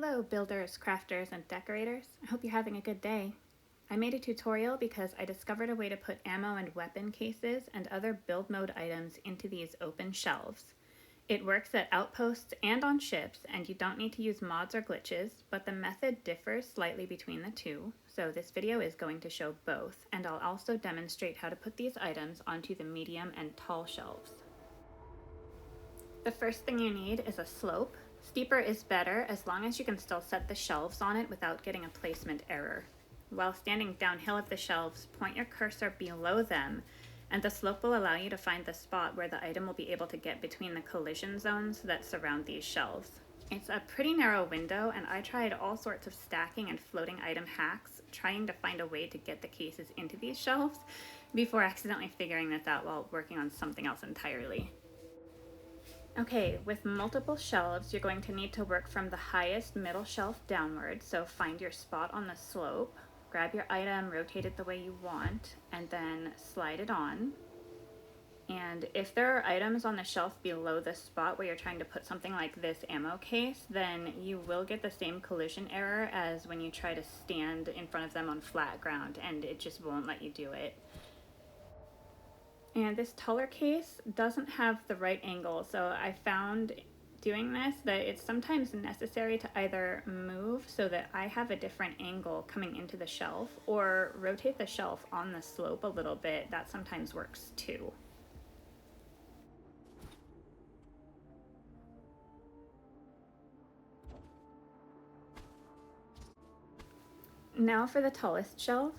Hello builders, crafters, and decorators. I hope you're having a good day. I made a tutorial because I discovered a way to put ammo and weapon cases and other build mode items into these open shelves. It works at outposts and on ships, and you don't need to use mods or glitches, but the method differs slightly between the two, so this video is going to show both, and I'll also demonstrate how to put these items onto the medium and tall shelves. The first thing you need is a slope. Steeper is better as long as you can still set the shelves on it without getting a placement error. While standing downhill of the shelves, point your cursor below them, and the slope will allow you to find the spot where the item will be able to get between the collision zones that surround these shelves. It's a pretty narrow window, and I tried all sorts of stacking and floating item hacks, trying to find a way to get the cases into these shelves before accidentally figuring this out while working on something else entirely. Okay, with multiple shelves, you're going to need to work from the highest middle shelf downward, so find your spot on the slope, grab your item, rotate it the way you want, and then slide it on. And if there are items on the shelf below the spot where you're trying to put something like this ammo case, then you will get the same collision error as when you try to stand in front of them on flat ground, and it just won't let you do it. And this taller case doesn't have the right angle, so I found doing this that it's sometimes necessary to either move so that I have a different angle coming into the shelf, or rotate the shelf on the slope a little bit. That sometimes works too. Now for the tallest shelf.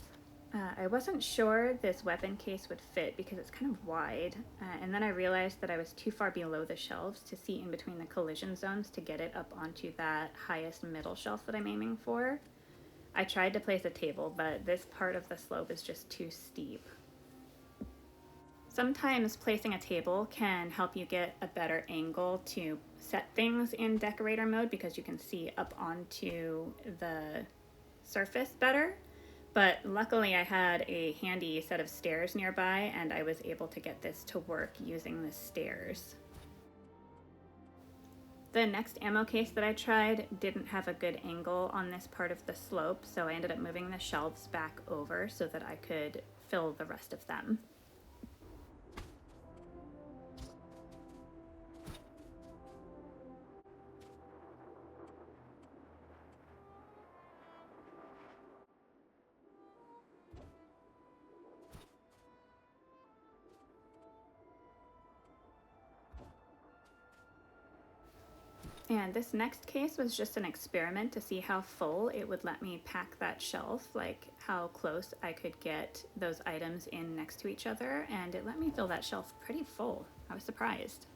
I wasn't sure this weapon case would fit because it's kind of wide, and then I realized that I was too far below the shelves to see in between the collision zones to get it up onto that highest middle shelf that I'm aiming for. I tried to place a table, but this part of the slope is just too steep. Sometimes placing a table can help you get a better angle to set things in decorator mode because you can see up onto the surface better. But luckily I had a handy set of stairs nearby, and I was able to get this to work using the stairs. The next ammo case that I tried didn't have a good angle on this part of the slope, so I ended up moving the shelves back over so that I could fill the rest of them. And this next case was just an experiment to see how full it would let me pack that shelf, like how close I could get those items in next to each other, and it let me fill that shelf pretty full. I was surprised.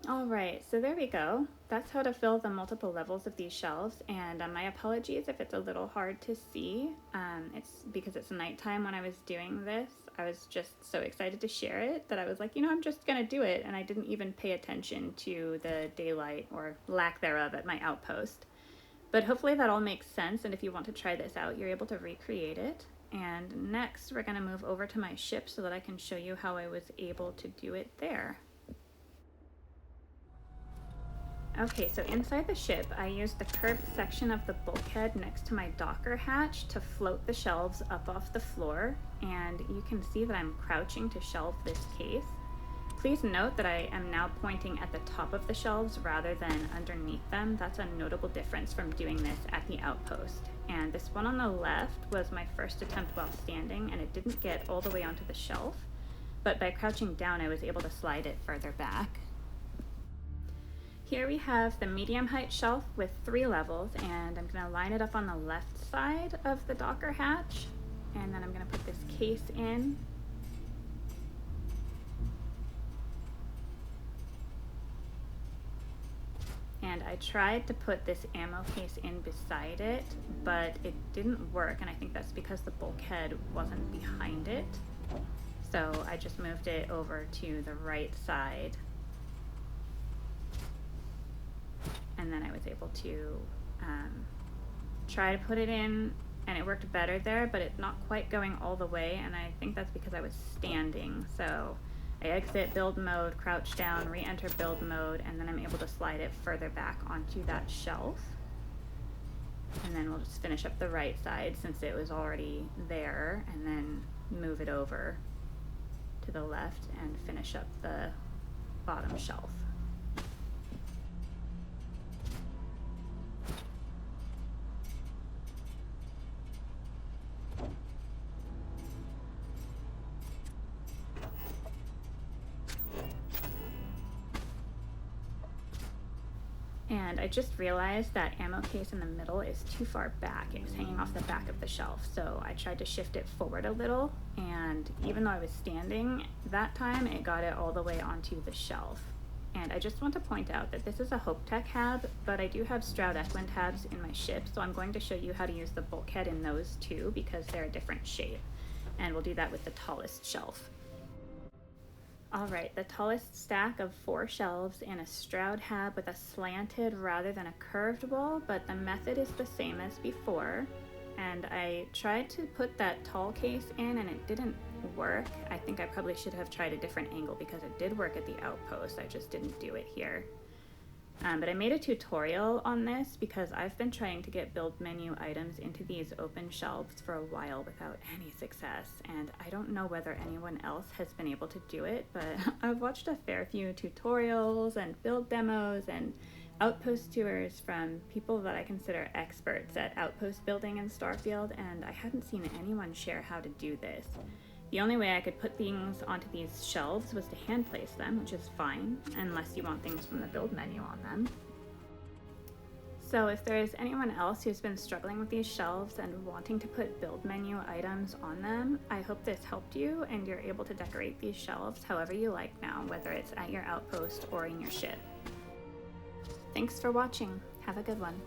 All right, so there we go. That's how to fill the multiple levels of these shelves, and my apologies if it's a little hard to see. It's because it's nighttime when I was doing this. I was just so excited to share it that I was like, I'm just gonna do it, and I didn't even pay attention to the daylight or lack thereof at my outpost. But hopefully that all makes sense, and if you want to try this out, you're able to recreate it. And next, we're gonna move over to my ship so that I can show you how I was able to do it there. Okay, so inside the ship, I used the curved section of the bulkhead next to my docker hatch to float the shelves up off the floor, and you can see that I'm crouching to shelve this case. Please note that I am now pointing at the top of the shelves rather than underneath them. That's a notable difference from doing this at the outpost. And this one on the left was my first attempt while standing, and it didn't get all the way onto the shelf, but by crouching down, I was able to slide it further back. Here we have the medium height shelf with 3 levels, and I'm going to line it up on the left side of the docker hatch, and then I'm going to put this case in. And I tried to put this ammo case in beside it, but it didn't work, and I think that's because the bulkhead wasn't behind it. So I just moved it over to the right side. And then I was able to try to put it in, and it worked better there, but it's not quite going all the way, and I think that's because I was standing. So I exit build mode, crouch down, re-enter build mode, and then I'm able to slide it further back onto that shelf. And then we'll just finish up the right side since it was already there, and then move it over to the left and finish up the bottom shelf. And I just realized that ammo case in the middle is too far back. It was hanging off the back of the shelf. So I tried to shift it forward a little, and even though I was standing that time, it got it all the way onto the shelf. And I just want to point out that this is a HopeTech hab, but I do have Stroud-Eklund habs in my ship, so I'm going to show you how to use the bulkhead in those too, because they're a different shape. And we'll do that with the tallest shelf. Alright, the tallest stack of 4 shelves in a Stroud hab with a slanted rather than a curved wall, but the method is the same as before. And I tried to put that tall case in and it didn't work. I think I probably should have tried a different angle because it did work at the Outpost, I just didn't do it here. But I made a tutorial on this because I've been trying to get build menu items into these open shelves for a while without any success, and I don't know whether anyone else has been able to do it, but I've watched a fair few tutorials and build demos and outpost tours from people that I consider experts at outpost building in Starfield, and I hadn't seen anyone share how to do this. The only way I could put things onto these shelves was to hand place them, which is fine, unless you want things from the build menu on them. So if there's anyone else who's been struggling with these shelves and wanting to put build menu items on them, I hope this helped you and you're able to decorate these shelves however you like now, whether it's at your outpost or in your ship. Thanks for watching. Have a good one.